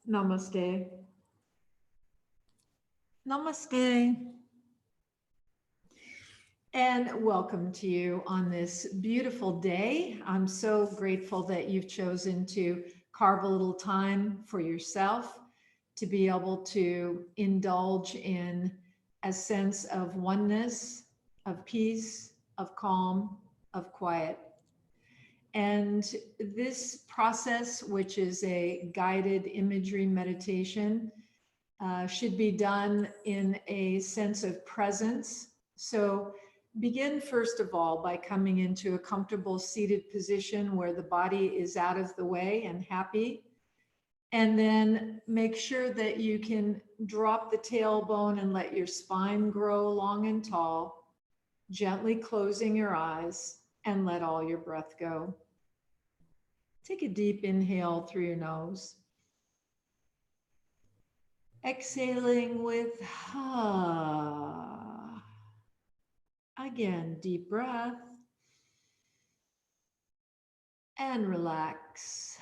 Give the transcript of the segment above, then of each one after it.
Namaste. Namaste. And welcome to you on this beautiful day. I'm so grateful that you've chosen to carve a little time for yourself to be able to indulge in a sense of oneness, of peace, of calm, of quiet. And this process, which is a guided imagery meditation, should be done in a sense of presence. So begin first of all by coming into a comfortable seated position where the body is out of the way and happy. And then make sure that you can drop the tailbone and let your spine grow long and tall, gently closing your eyes and let all your breath go. Take a deep inhale through your nose. Exhaling with ha. Again, deep breath. And relax.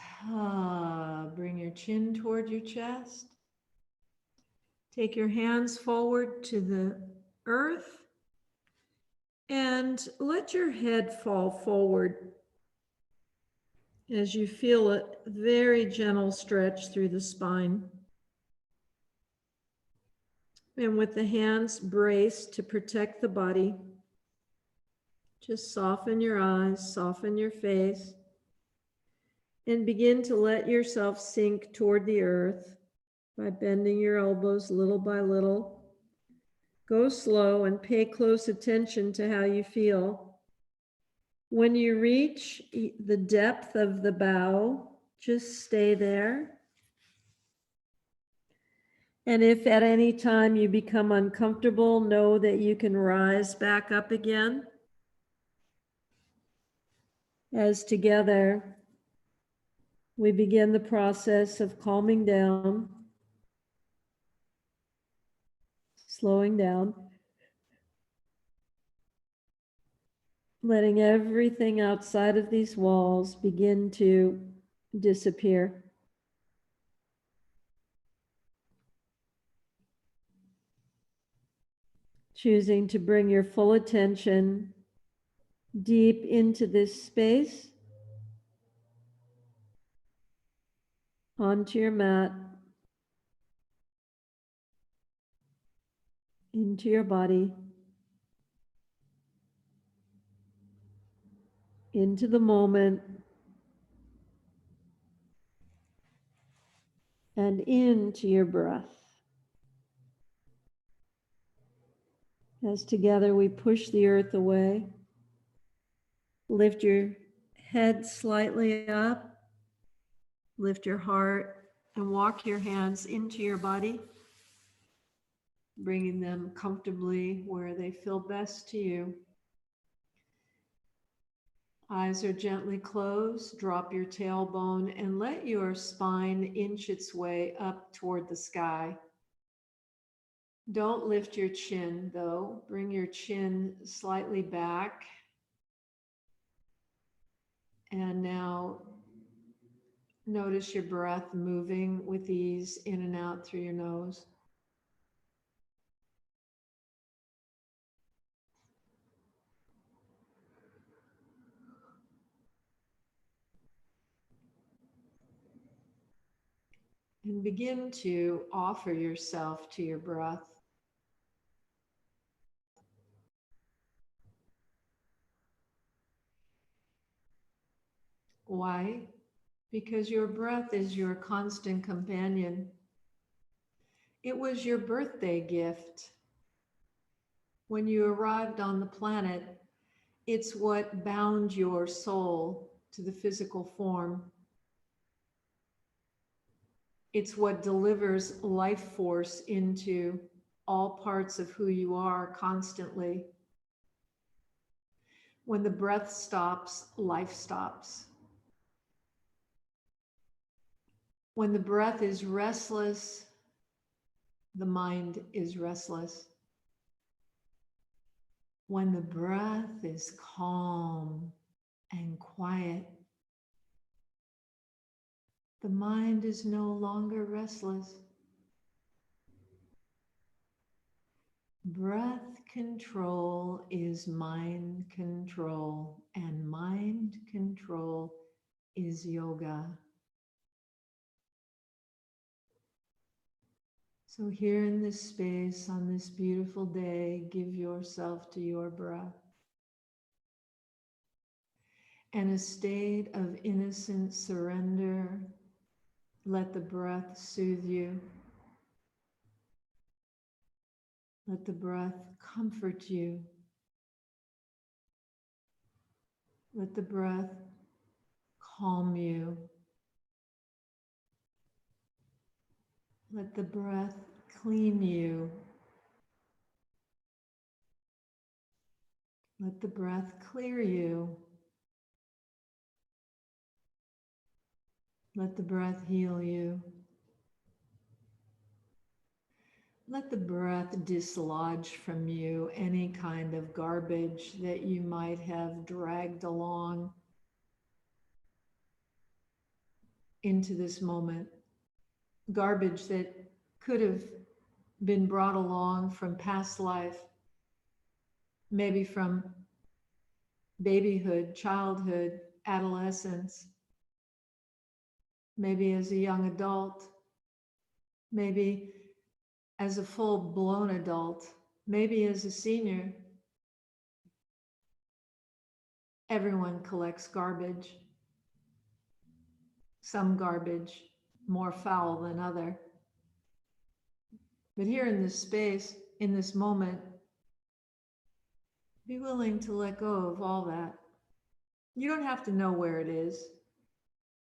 Bring your chin toward your chest. Take your hands forward to the earth. And let your head fall forward as you feel a very gentle stretch through the spine. And with the hands braced to protect the body, just soften your eyes, soften your face, and begin to let yourself sink toward the earth by bending your elbows little by little. Go slow and pay close attention to how you feel. When you reach the depth of the bow, just stay there. And if at any time you become uncomfortable, know that you can rise back up again. As together, we begin the process of calming down, slowing down, letting everything outside of these walls begin to disappear. Choosing to bring your full attention deep into this space, onto your mat, into your body, into the moment, and into your breath. As together we push the earth away, lift your head slightly up, lift your heart, and walk your hands into your body, bringing them comfortably where they feel best to you. Eyes are gently closed, drop your tailbone, and let your spine inch its way up toward the sky. Don't lift your chin, though. Bring your chin slightly back. And now notice your breath moving with ease in and out through your nose. And begin to offer yourself to your breath. Why? Because your breath is your constant companion. It was your birthday gift. When you arrived on the planet, it's what bound your soul to the physical form. It's what delivers life force into all parts of who you are constantly. When the breath stops, life stops. When the breath is restless, the mind is restless. When the breath is calm and quiet, The mind is no longer restless. Breath control is mind control, and mind control is yoga. So here in this space, on this beautiful day, give yourself to your breath. And a state of innocent surrender. Let the breath soothe you. Let the breath comfort you. Let the breath calm you. Let the breath clean you. Let the breath clear you. Let the breath heal you. Let the breath dislodge from you any kind of garbage that you might have dragged along into this moment. Garbage that could have been brought along from past life, maybe from babyhood, childhood, adolescence, maybe as a young adult, maybe as a full-blown adult, maybe as a senior. Everyone collects garbage. Some garbage more foul than other. But here in this space, in this moment, be willing to let go of all that. You don't have to know where it is,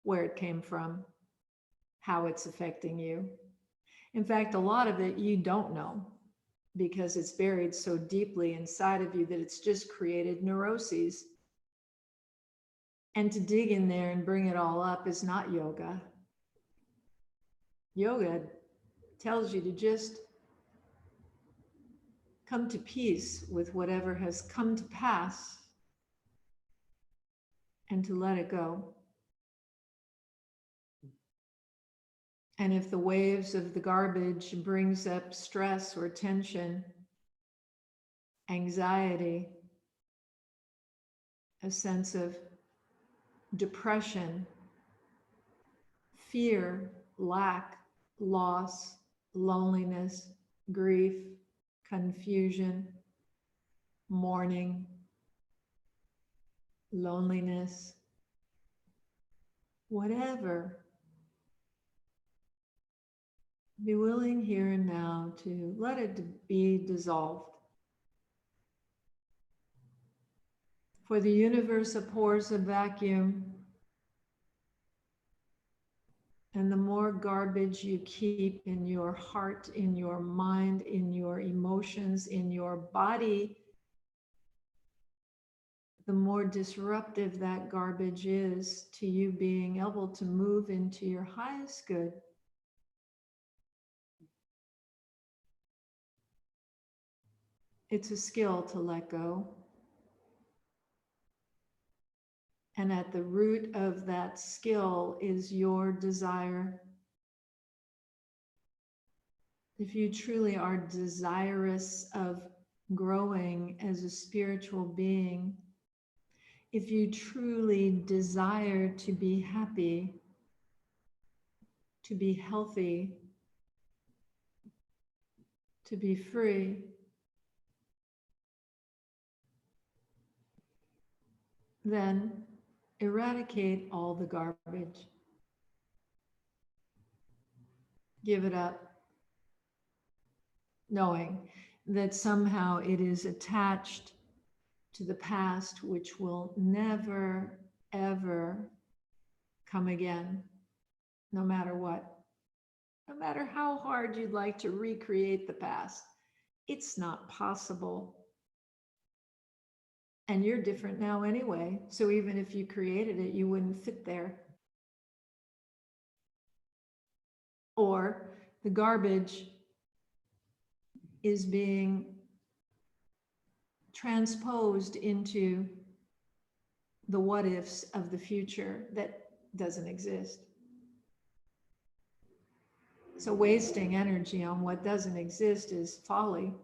where it came from, how it's affecting you. In fact, a lot of it you don't know because it's buried so deeply inside of you that it's just created neuroses. And to dig in there and bring it all up is not yoga. Yoga tells you to just come to peace with whatever has come to pass and to let it go. And if the waves of the garbage brings up stress or tension, anxiety, a sense of depression, fear, lack, loss, loneliness, grief, confusion, mourning, loneliness, whatever. Be willing here and now to let it be dissolved. For the universe abhors a vacuum, and the more garbage you keep in your heart, in your mind, in your emotions, in your body, the more disruptive that garbage is to you being able to move into your highest good. It's a skill to let go. And at the root of that skill is your desire. If you truly are desirous of growing as a spiritual being, if you truly desire to be happy, to be healthy, to be free, then eradicate all the garbage. Give it up, knowing that somehow it is attached to the past, which will never, ever come again, no matter what. No matter how hard you'd like to recreate the past, it's not possible. And you're different now anyway. So even if you created it, you wouldn't fit there. Or the garbage is being transposed into the what ifs of the future that doesn't exist. So wasting energy on what doesn't exist is folly.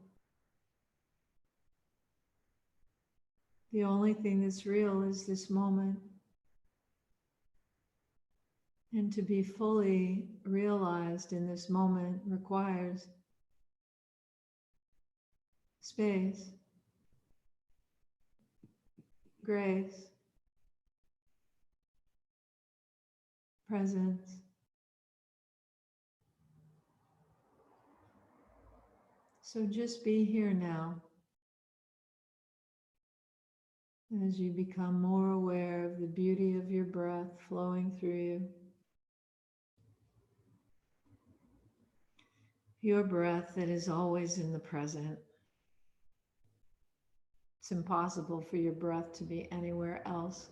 The only thing that's real is this moment. And to be fully realized in this moment requires space, grace, presence. So just be here now as you become more aware of the beauty of your breath flowing through you. Your breath that is always in the present. It's impossible for your breath to be anywhere else.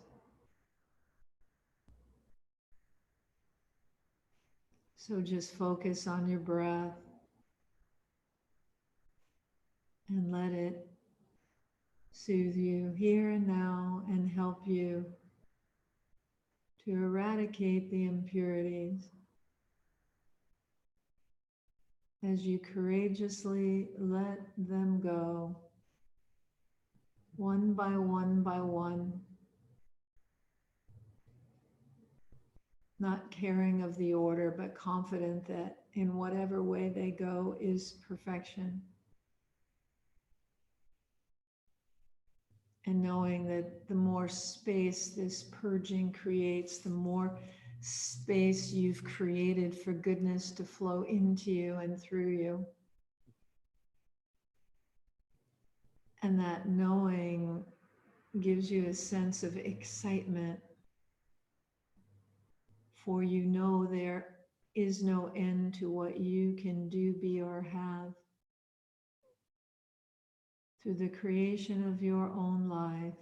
So just focus on your breath and let it soothe you here and now and help you to eradicate the impurities as you courageously let them go, one by one by one, not caring of the order, but confident that in whatever way they go is perfection. And knowing that the more space this purging creates, the more space you've created for goodness to flow into you and through you. And that knowing gives you a sense of excitement, for you know there is no end to what you can do, be, or have through the creation of your own life.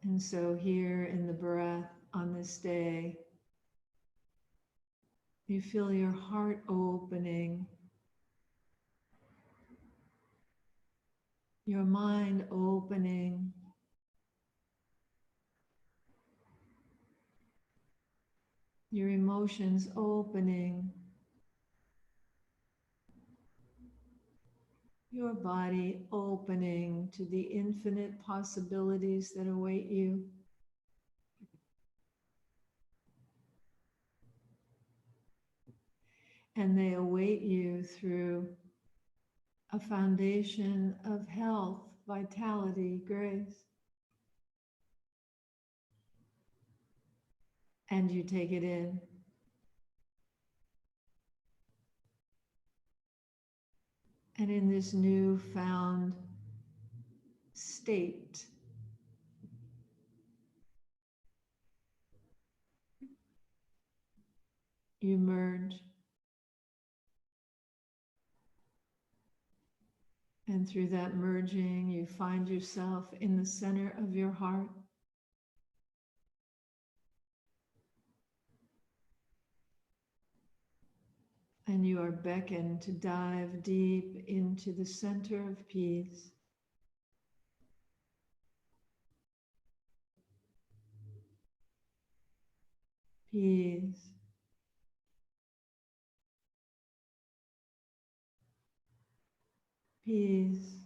And so here in the breath on this day, you feel your heart opening, your mind opening, your emotions opening, your body opening to the infinite possibilities that await you. And they await you through a foundation of health, vitality, grace. And you take it in. And in this newfound state, you merge. And through that merging, you find yourself in the center of your heart. And you are beckoned to dive deep into the center of peace. Peace. Peace.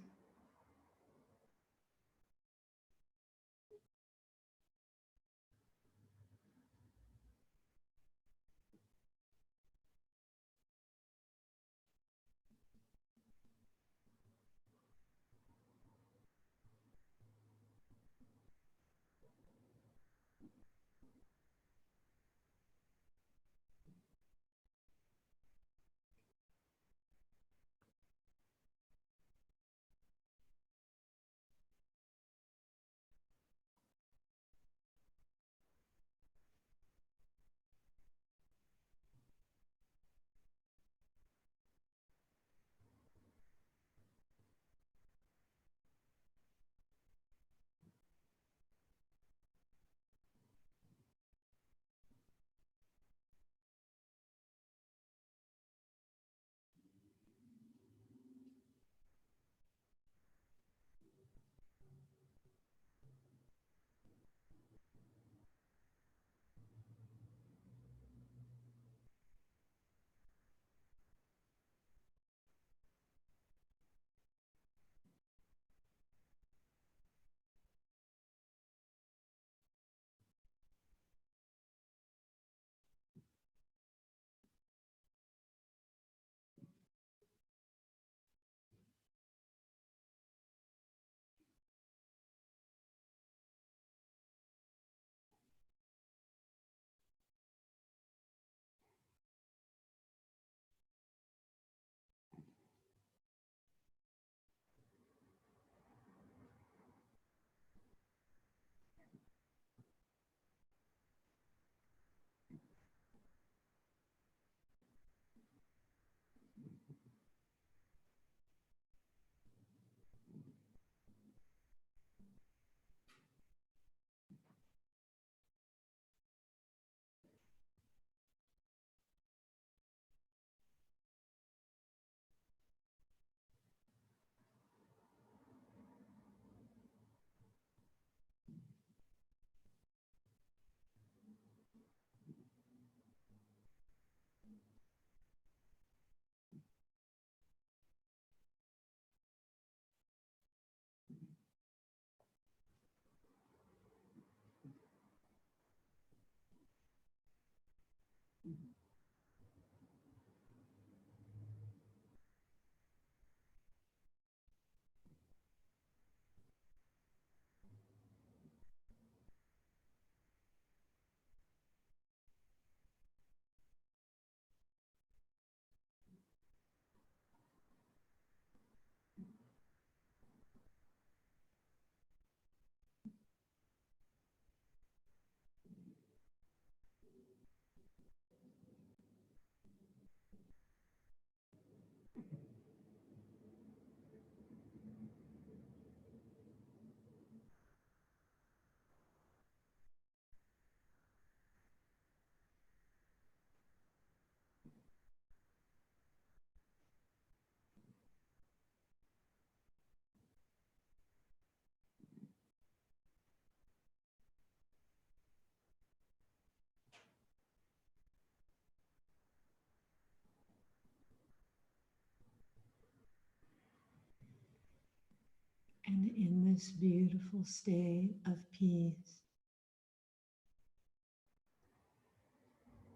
And in this beautiful state of peace,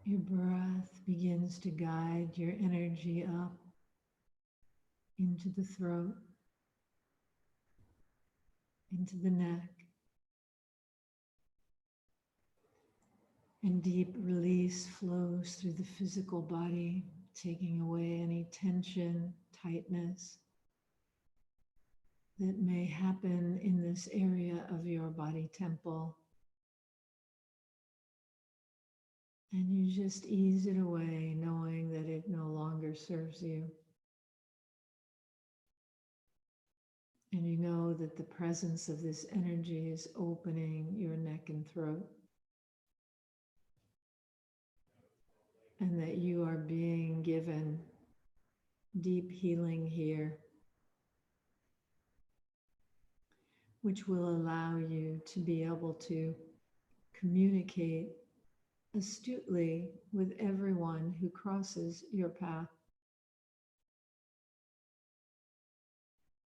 your breath begins to guide your energy up into the throat, into the neck, and deep release flows through the physical body, taking away any tension, tightness that may happen in this area of your body temple. And you just ease it away, knowing that it no longer serves you. And you know that the presence of this energy is opening your neck and throat. And that you are being given deep healing here, which will allow you to be able to communicate astutely with everyone who crosses your path.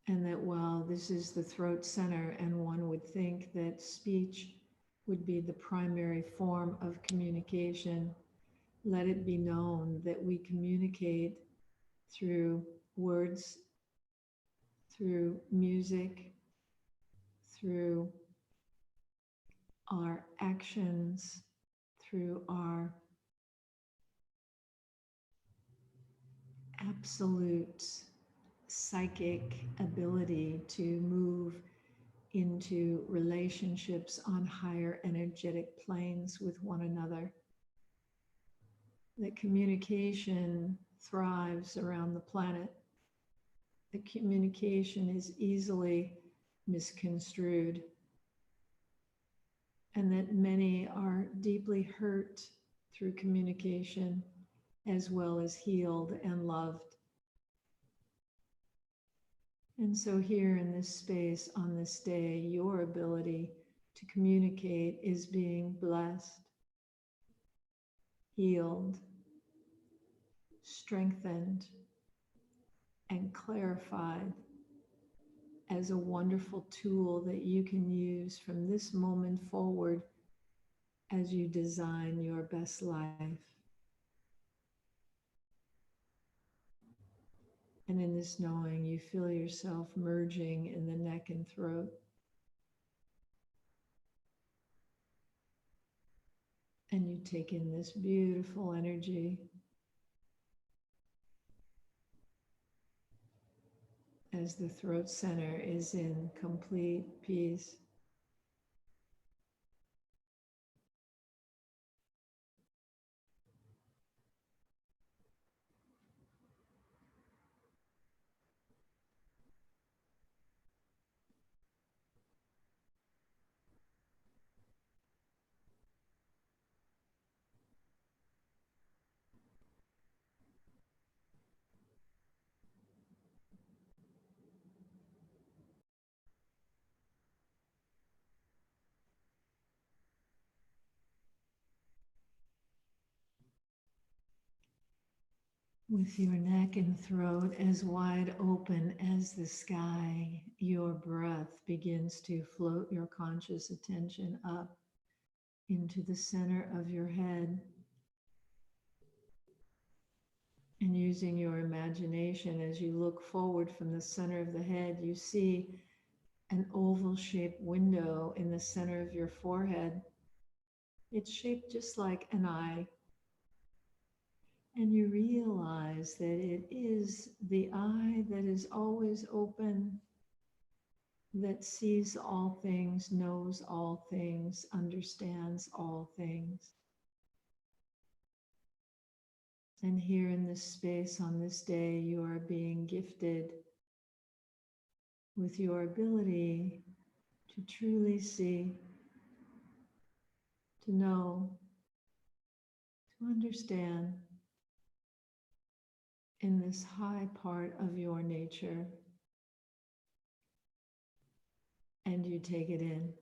And that while this is the throat center, and one would think that speech would be the primary form of communication, let it be known that we communicate through words, through music, through our actions, through our absolute psychic ability to move into relationships on higher energetic planes with one another. That communication thrives around the planet. That communication is easily misconstrued, and that many are deeply hurt through communication, as well as healed and loved. And so here in this space on this day, your ability to communicate is being blessed, healed, strengthened, and clarified as a wonderful tool that you can use from this moment forward as you design your best life. And in this knowing, you feel yourself merging in the neck and throat. And you take in this beautiful energy as the throat center is in complete peace. With your neck and throat as wide open as the sky, your breath begins to float your conscious attention up into the center of your head. And using your imagination, as you look forward from the center of the head, you see an oval-shaped window in the center of your forehead. It's shaped just like an eye. And you realize that it is the eye that is always open, that sees all things, knows all things, understands all things. And here in this space on this day, you are being gifted with your ability to truly see, to know, to understand in this high part of your nature. And you take it in.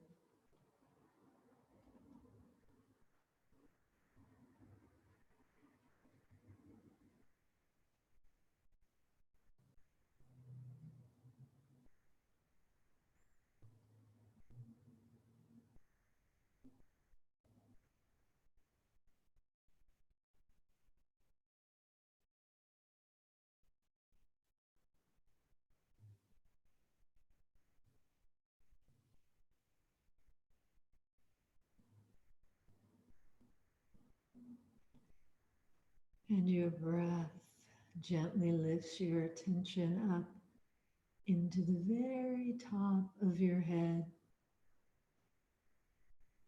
And your breath gently lifts your attention up into the very top of your head,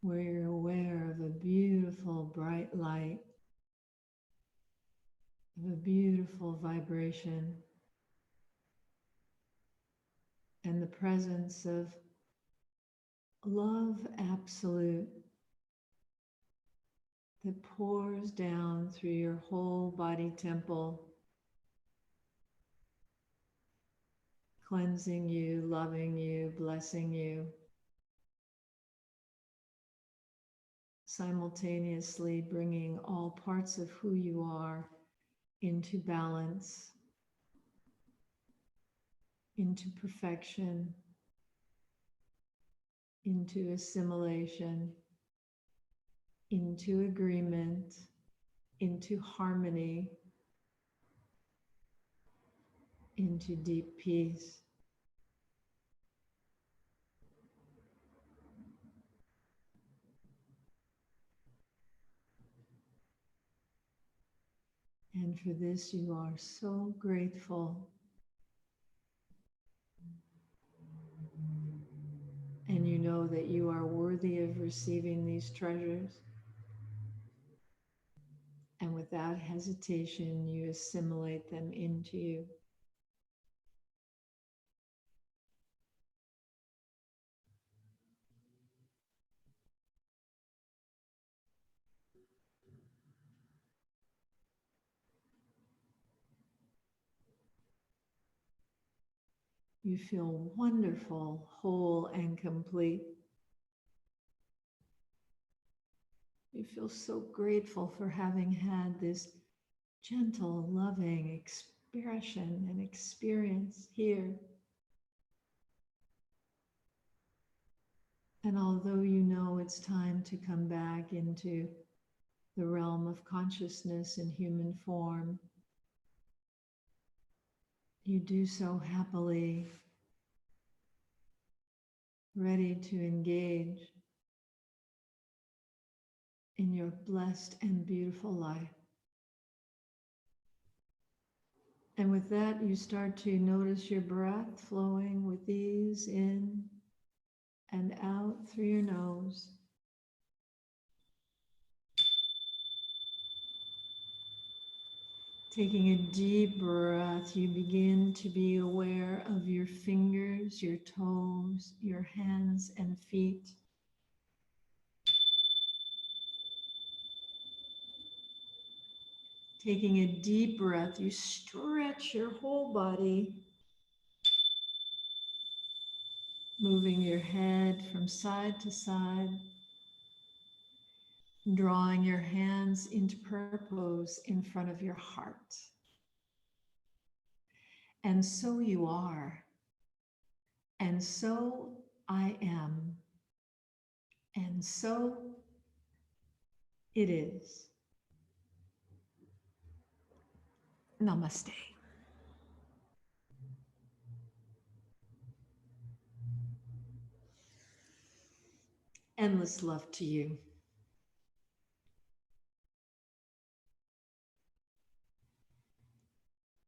where you're aware of a beautiful bright light, of a beautiful vibration, and the presence of love absolute that pours down through your whole body temple, cleansing you, loving you, blessing you, simultaneously bringing all parts of who you are into balance, into perfection, into assimilation, into agreement, into harmony, into deep peace. And for this, you are so grateful. And you know that you are worthy of receiving these treasures. And without hesitation, you assimilate them into you. You feel wonderful, whole, and complete. You feel so grateful for having had this gentle, loving expression and experience here. And although you know it's time to come back into the realm of consciousness in human form, you do so happily, ready to engage in your blessed and beautiful life. And with that, you start to notice your breath flowing with ease in and out through your nose. Taking a deep breath, you begin to be aware of your fingers, your toes, your hands and feet. Taking a deep breath, you stretch your whole body, moving your head from side to side, drawing your hands into prayer pose in front of your heart. And so you are, and so I am, and so it is. Namaste. Endless love to you.